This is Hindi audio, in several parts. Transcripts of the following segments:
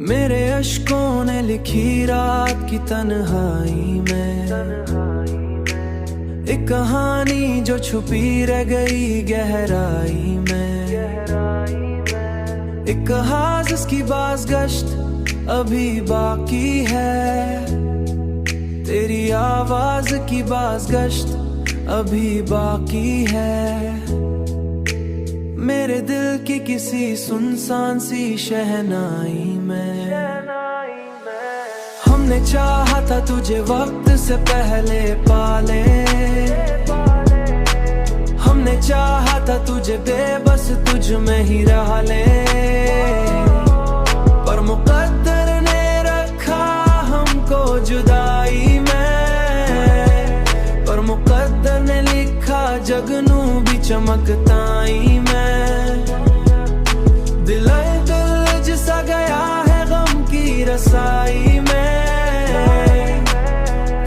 मेरे अश्कों ने लिखी रात की तन्हाई में एक कहानी जो छुपी रह गई गहराई में। एक कहास की बाज़गश्त अभी बाकी है, तेरी आवाज की बाज़गश्त अभी बाकी है। मेरे दिल की किसी सुनसान सी शहनाई में हमने चाहा था तुझे वक्त से पहले पाले। हमने चाहा था तुझे बेबस तुझ में ही रह ले, पर मुकद्दर ने रखा हमको जुदाई में। पर मुकद्दर ने लिखा जगनू भी चमकताई में। दिल जिसा गया है गम की रसाई में।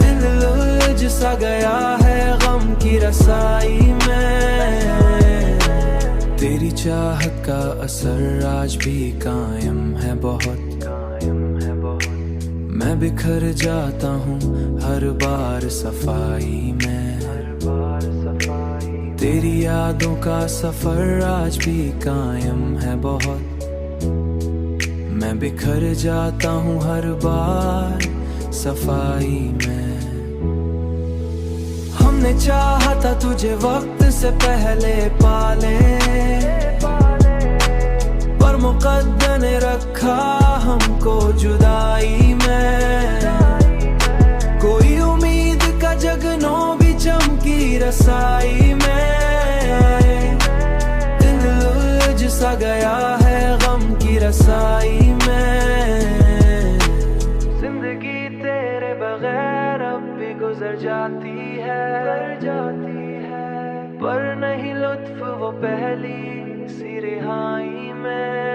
दिल जिसा गया है गम की रसाई में। तेरी चाहत का असर आज भी कायम है बहुत। मैं बिखर जाता हूँ हर बार सफाई में। तेरी यादों का सफर आज भी कायम है बहुत। मैं बिखर जाता हूँ हर बार सफाई में। हमने चाहा था तुझे वक्त से पहले पाले, पर मुकद्दर ने रखा हमको जुदाई में। कोई उम्मीद का जगनों भी चमकी रसाई में। दिल जिसा गया है गम की रसाई में। जिंदगी तेरे बगैर अब भी गुजर जाती है, पर नहीं लुत्फ वो पहली सी रिहाई में।